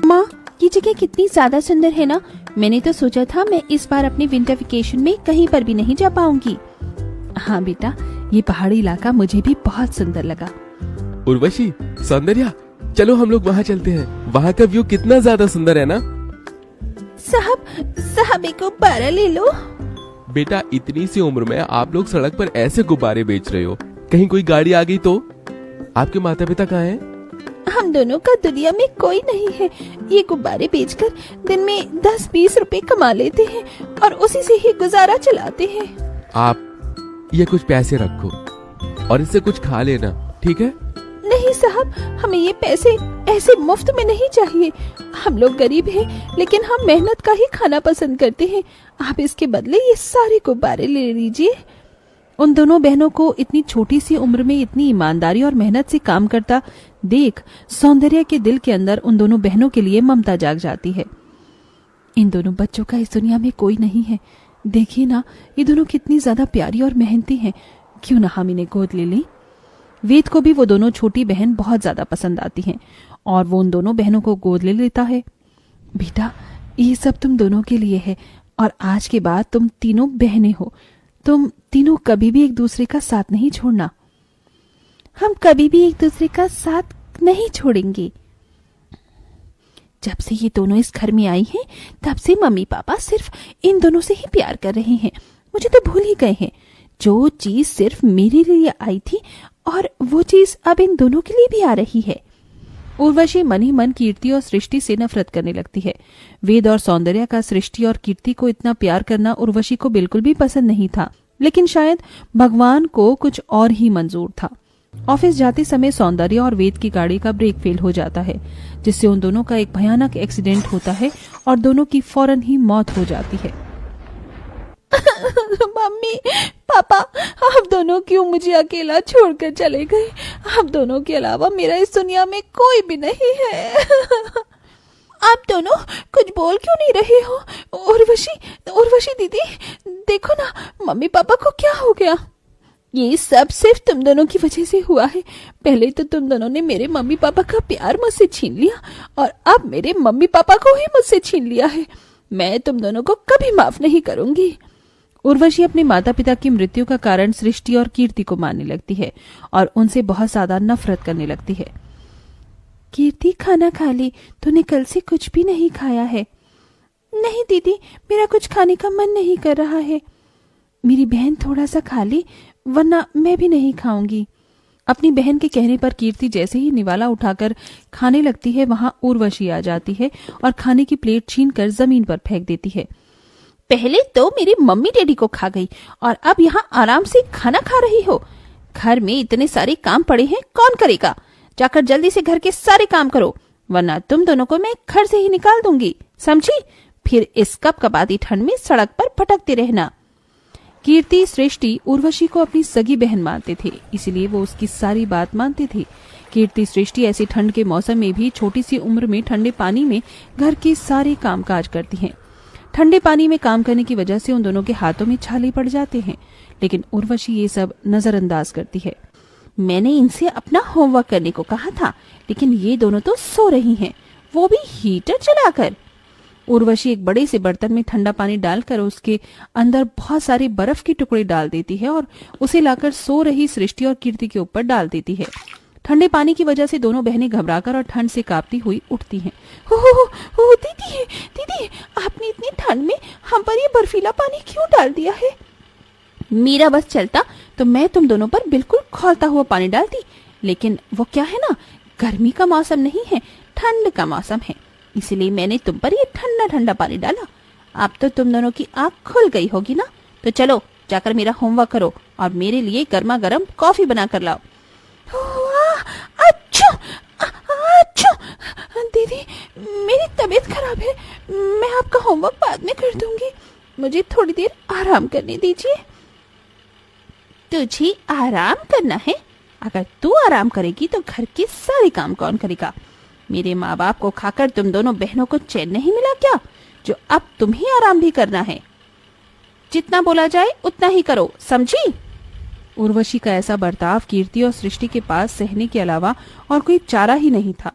माँ, ये जगह कितनी ज्यादा सुंदर है ना। मैंने तो सोचा था मैं इस बार अपने विंटर वेकेशन में कहीं पर भी नहीं जा पाऊंगी। हाँ बेटा, ये पहाड़ी इलाका मुझे भी बहुत सुंदर लगा। उर्वशी, सौंदर्या, चलो हम लोग वहाँ चलते हैं। वहाँ का व्यू कितना ज्यादा सुंदर है ना। साहब एक गुब्बारा ले लो। बेटा, इतनी सी उम्र में आप लोग सड़क पर ऐसे गुब्बारे बेच रहे हो, कहीं कोई गाड़ी आ गई तो? आपके माता पिता कहाँ हैं? हम दोनों का दुनिया में कोई नहीं है। ये गुब्बारे बेचकर दिन में 10-20 रुपए कमा लेते हैं और उसी से ही गुजारा चलाते हैं। आप ये कुछ पैसे रखो और इससे कुछ खा लेना, ठीक है? नहीं साहब, हमें ये पैसे ऐसे मुफ्त में नहीं चाहिए। हम लोग गरीब हैं, लेकिन हम मेहनत का ही खाना पसंद करते हैं। आप इसके बदले ये सारे गुब्बारे ले लीजिए। उन दोनों बहनों को इतनी छोटी सी उम्र में इतनी ईमानदारी और मेहनत से काम करता देख सौंदर्या के दिल के अंदर उन दोनों बहनों के लिए ममता जाग जाती है। इन दोनों बच्चों का इस दुनिया में कोई नहीं है। देखिए ना, ये दोनों कितनी ज्यादा प्यारी और मेहनती हैं। क्यों ना हम इन्हें गोद ले लें। वेद को भी वो दोनों छोटी बहन बहुत ज्यादा पसंद आती हैं और वो उन दोनों बहनों को गोद ले लेता है। बेटा, ये सब तुम दोनों के लिए है और आज के बाद तुम तीनों बहनें हो। तुम तीनों कभी भी एक दूसरे का साथ नहीं छोड़ना। हम कभी भी एक दूसरे का साथ नहीं छोड़ेंगे। जब से ये दोनों इस घर में आई हैं, तब से मम्मी पापा सिर्फ इन दोनों से ही प्यार कर रहे हैं। मुझे तो भूल ही गए हैं। जो चीज सिर्फ मेरे लिए आई थी और वो चीज अब इन दोनों के लिए भी आ रही है। उर्वशी मन ही मन कीर्ति और सृष्टि से नफरत करने लगती है। वेद और सौंदर्या का सृष्टि और कीर्ति को इतना प्यार करना उर्वशी को बिल्कुल भी पसंद नहीं था, लेकिन शायद भगवान को कुछ और ही मंजूर था। ऑफिस जाते समय सौंदर्या और वेद की गाड़ी का ब्रेक फेल हो जाता है, जिससे उन दोनों का एक भयानक एक्सीडेंट होता है और दोनों की फौरन ही मौत हो जाती है। मम्मी पापा, आप दोनों क्यों मुझे अकेला छोड़कर चले गए? आप दोनों के अलावा मेरा इस दुनिया में कोई भी नहीं है। आप दोनों कुछ बोल क्यों नहीं रहे हो? उर्वशी दीदी, देखो ना, मम्मी पापा को क्या हो गया? ये सब सिर्फ तुम दोनों की वजह से हुआ है। पहले तो तुम दोनों ने मेरे मम्मी पापा का प्यार मुझसे छीन लिया और अब मेरे मम्मी पापा को ही मुझसे छीन लिया है। मैं तुम दोनों को कभी माफ नहीं करूंगी। उर्वशी अपने माता पिता की मृत्यु का कारण सृष्टि और कीर्ति को मानने लगती है और उनसे बहुत ज्यादा नफरत करने लगती है। कीर्ति, खाना खा ले, तूने कल से कुछ भी नहीं खाया है। नहीं दीदी, मेरा कुछ खाने का मन नहीं कर रहा है। मेरी बहन थोड़ा सा खा ले, वरना मैं भी नहीं खाऊंगी। अपनी बहन के कहने पर कीर्ति जैसे ही निवाला उठाकर खाने लगती है, वहां उर्वशी आ जाती है और खाने की प्लेट छीनकर जमीन पर फेंक देती है। पहले तो मेरी मम्मी डैडी को खा गई और अब यहाँ आराम से खाना खा रही हो। घर में इतने सारे काम पड़े हैं, कौन करेगा? जाकर जल्दी से घर के सारे काम करो, वरना तुम दोनों को मैं घर से ही निकाल दूंगी, समझी? फिर इस कपकपाती ठंड में सड़क पर भटकते रहना। कीर्ति, सृष्टि उर्वशी को अपनी सगी बहन मानते थे, इसलिए वो उसकी सारी बात मानते थे। कीर्ति, सृष्टि ऐसी ठंड के मौसम में भी छोटी सी उम्र में ठंडे पानी में घर के सारे कामकाज करती हैं। ठंडे पानी में काम करने की वजह से उन दोनों के हाथों में छाले पड़ जाते हैं, लेकिन उर्वशी ये सब नजरअंदाज करती है। मैंने इनसे अपना होमवर्क करने को कहा था, लेकिन ये दोनों तो सो रही हैं, वो भी हीटर चलाकर। उर्वशी एक बड़े से बर्तन में ठंडा पानी डालकर उसके अंदर बहुत सारे बर्फ के टुकड़े डाल देती है और उसे लाकर सो रही सृष्टि और कीर्ति के ऊपर डाल देती है। ठंडे पानी की वजह से दोनों बहनें घबराकर और ठंड से कांपती हुई उठती हैं। हो दीदी, आपने इतनी ठंड में हम पर ये बर्फीला पानी क्यों डाल दिया है? मेरा बस चलता तो मैं तुम दोनों पर बिल्कुल खौलता हुआ पानी डालती, लेकिन वो क्या है ना, गर्मी का मौसम नहीं है, ठंड का मौसम है, इसलिए मैंने तुम पर ये ठंडा ठंडा पानी डाला। अब तो तुम दोनों की आंख खुल गई होगी ना, तो चलो जाकर मेरा होमवर्क करो और मेरे लिए गर्मा गर्म कॉफी बना कर लाओ। अच्छा दीदी, मेरी तबीयत खराब है, मैं आपका होमवर्क बाद में कर दूंगी, मुझे थोड़ी देर आराम करने दीजिए। तुझे आराम करना है? अगर तू आराम करेगी तो घर के सारे काम कौन करेगा? मेरे माँ बाप को खाकर तुम दोनों बहनों को चैन नहीं मिला क्या, जो अब तुम्हें आराम भी करना है? जितना बोला जाए उतना ही करो, समझी? उर्वशी का ऐसा बर्ताव कीर्ति और सृष्टि के पास सहने के अलावा और कोई चारा ही नहीं था।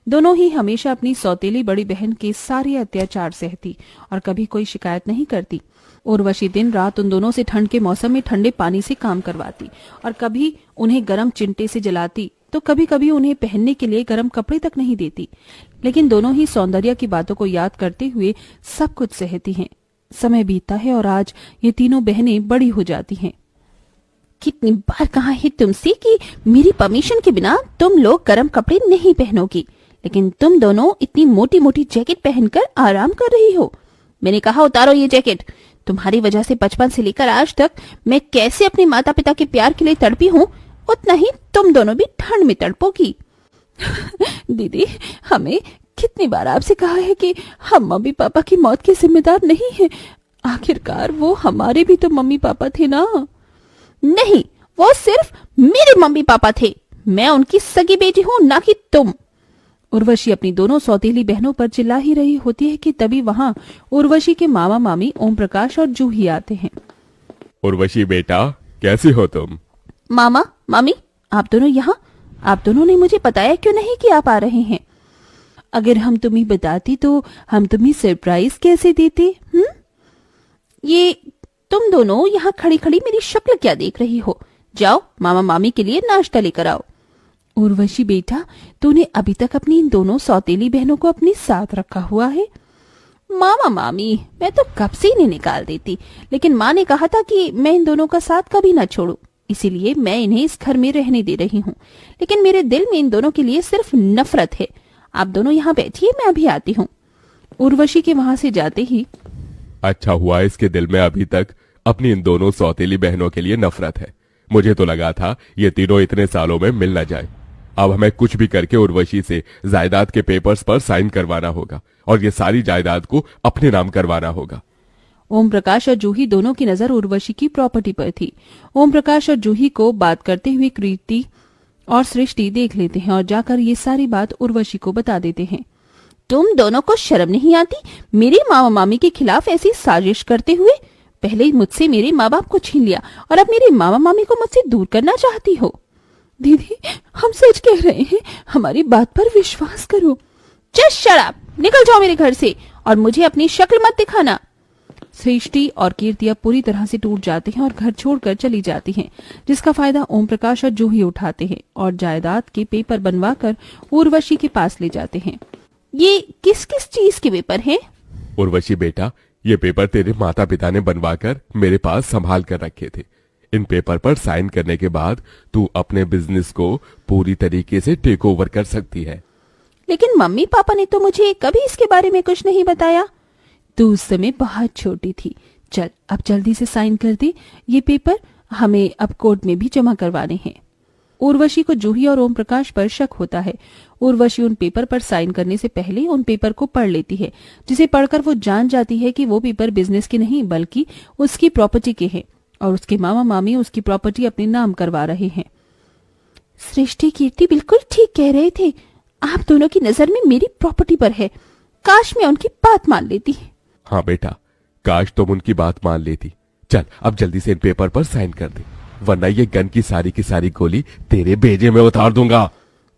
दोनों ही हमेशा अपनी सौतेली बड़ी बहन के सारे अत्याचार सहती और कभी कोई शिकायत नहीं करती। उर्वशी दिन रात उन दोनों से ठंड के मौसम में ठंडे पानी से काम करवाती और कभी उन्हें गर्म चिंटे से जलाती तो कभी कभी उन्हें पहनने के लिए गर्म कपड़े तक नहीं देती। लेकिन दोनों ही सौंदर्य की बातों को याद करते हुए सब कुछ सहती हैं। समय बीतता है और आज ये तीनों बहनें बड़ी हो जाती हैं। कितनी बार कहा है तुमसे कि मेरी परमिशन के बिना तुम लोग गर्म कपड़े नहीं पहनोगी, लेकिन तुम दोनों इतनी मोटी मोटी जैकेट पहनकर आराम कर रही हो। मैंने कहा उतारो ये जैकेट। तुम्हारी वजह से बचपन से लेकर आज तक मैं कैसे अपने माता पिता के प्यार के लिए तड़पी हूँ, उतना ही तुम दोनों भी ठंड में तड़पोगी। दीदी, हमें कितनी बार आपसे कहा है कि हम मम्मी पापा की मौत के जिम्मेदार नहीं हैं। आखिरकार वो हमारे भी तो मम्मी पापा थे ना। नहीं, वो सिर्फ मेरे मम्मी पापा थे। मैं उनकी सगी बेटी हूँ, ना कि तुम। उर्वशी अपनी दोनों सौतेली बहनों पर चिल्ला ही रही होती है कि तभी वहाँ उर्वशी के मामा मामी ओम प्रकाश और जूही आते हैं। उर्वशी बेटा, कैसी हो तुम? मामा मामी, आप दोनों यहाँ? आप दोनों ने मुझे बताया क्यों नहीं कि आप आ रहे हैं? अगर हम तुम्हें बताती तो हम तुम्हें सरप्राइज कैसे देते? ये तुम दोनों यहाँ खड़ी खड़ी मेरी शक्ल क्या देख रही हो? जाओ मामा मामी के लिए नाश्ता लेकर आओ। उर्वशी बेटा, तूने अभी तक अपनी इन दोनों सौतेली बहनों को अपने साथ रखा हुआ है। मामा मामी, मैं तो कब से इन्हें निकाल देती, लेकिन माँ ने कहा था कि मैं इन दोनों का साथ कभी ना छोड़ू, इसीलिए मैं इन्हें इस घर में रहने दे रही हूँ। लेकिन मेरे दिल में इन दोनों के लिए सिर्फ नफरत है। आप दोनों यहाँ बैठिए, मैं अभी आती हूँ। उर्वशी के वहां से जाते ही, अच्छा हुआ इसके दिल में अभी तक अपनी इन दोनों सौतेली बहनों के लिए नफरत है। मुझे तो लगा था ये तीनों इतने सालों में मिल न जाए। अब हमें कुछ भी करके उर्वशी से जायदाद के पेपर्स पर साइन करवाना होगा और ये सारी जायदाद को अपने नाम करवाना होगा। ओम प्रकाश और जूही दोनों की नजर उर्वशी की प्रॉपर्टी पर थी। ओम प्रकाश और जूही को बात करते हुए कृति और सृष्टि देख लेते हैं और जाकर ये सारी बात उर्वशी को बता देते हैं। तुम दोनों को शर्म नहीं आती मेरे मामा मामी के खिलाफ ऐसी साजिश करते हुए? पहले ही मुझसे मेरे माँ बाप को छीन लिया और अब मेरे मामा मामी को मुझसे दूर करना चाहती हो। दीदी, हम सच कह रहे हैं, हमारी बात पर विश्वास करो। जस्ट शट अप, निकल जाओ मेरे घर से और मुझे अपनी शक्ल मत दिखाना। सृष्टि और कीर्ति अब पूरी तरह से टूट जाते हैं और घर छोड़कर चली जाती हैं, जिसका फायदा ओम प्रकाश और जूही उठाते हैं और जायदाद के पेपर बनवाकर उर्वशी के पास ले जाते हैं। ये किस किस चीज के पेपर हैं? उर्वशी बेटा, ये पेपर तेरे माता पिता ने बनवाकर मेरे पास संभाल कर रखे थे। इन पेपर पर साइन करने के बाद तू अपने बिजनेस को पूरी तरीके से टेक ओवर कर सकती है। लेकिन मम्मी पापा ने तो मुझे कभी इसके बारे में कुछ नहीं बताया। तू उस समय बहुत छोटी थी। चल अब जल्दी से साइन कर दे ये पेपर, हमें अब कोर्ट में भी जमा करवाने हैं। उर्वशी को जूही और ओम प्रकाश पर शक होता है। उर्वशी उन पेपर पर साइन करने से पहले उन पेपर को पढ़ लेती है, जिसे पढ़कर वो जान जाती है कि वो पेपर बिजनेस के नहीं बल्कि उसकी प्रॉपर्टी के हैं और उसके मामा मामी उसकी प्रॉपर्टी अपने नाम करवा रहे हैं। सृष्टि कीर्ति बिल्कुल ठीक कह रहे थे। आप दोनों की नजर में मेरी प्रॉपर्टी पर है। काश मैं उनकी बात मान लेती। हाँ बेटा, काश तुम उनकी बात मान लेती। चल अब जल्दी से इन पेपर पर साइन कर दे, वरना ये गन की सारी गोली तेरे भेजे में उतार दूंगा।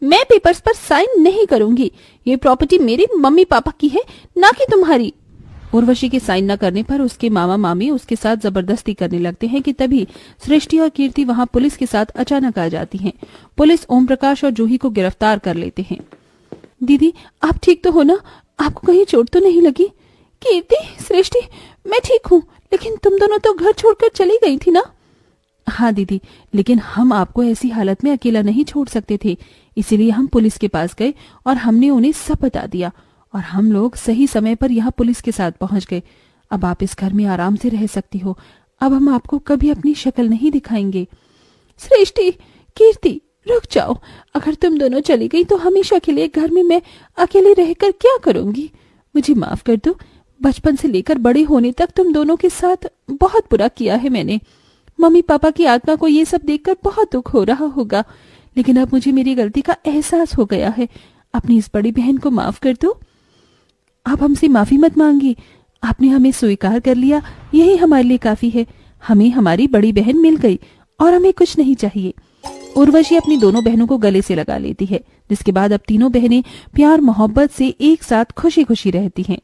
मैं पेपर्स पर साइन नहीं करूंगी। ये प्रॉपर्टी मेरे मम्मी पापा की है, ना कि तुम्हारी। उर्वशी के साइन न करने पर उसके मामा मामी उसके साथ जबरदस्ती करने लगते हैं कि तभी सृष्टि और कीर्ति वहां पुलिस के साथ अचानक आ जाती हैं। पुलिस ओम प्रकाश और जूही को गिरफ्तार कर लेते हैं। दीदी, आप ठीक तो हो ना? आपको कहीं चोट तो नहीं लगी? कीर्ति, सृष्टि, मैं ठीक हूँ, लेकिन तुम दोनों तो घर छोड़कर चली गई थी ना? हाँ दीदी, लेकिन हम आपको ऐसी हालत में अकेला नहीं छोड़ सकते थे, इसीलिए हम पुलिस के पास गए और हमने उन्हें सब बता दिया और हम लोग सही समय पर यहाँ पुलिस के साथ पहुंच गए। अब आप इस घर में आराम से रह सकती हो। अब हम आपको कभी अपनी शक्ल नहीं दिखाएंगे। सृष्टि, कीर्ति, रुक जाओ। अगर तुम दोनों चली गई तो हमेशा के लिए घर में मैं अकेले रहकर क्या करूंगी? मुझे माफ कर दो। बचपन से लेकर बड़े होने तक तुम दोनों के साथ बहुत बुरा किया है मैंने। मम्मी पापा की आत्मा को ये सब देखकर बहुत दुख हो रहा होगा, लेकिन अब मुझे मेरी गलती का एहसास हो गया है। अपनी इस बड़ी बहन को माफ कर दो। आप हमसे माफी मत मांगी। आपने हमें स्वीकार कर लिया, यही हमारे लिए काफी है। हमें हमारी बड़ी बहन मिल गई और हमें कुछ नहीं चाहिए। उर्वशी अपनी दोनों बहनों को गले से लगा लेती है, जिसके बाद अब तीनों बहनें प्यार मोहब्बत से एक साथ खुशी खुशी रहती हैं।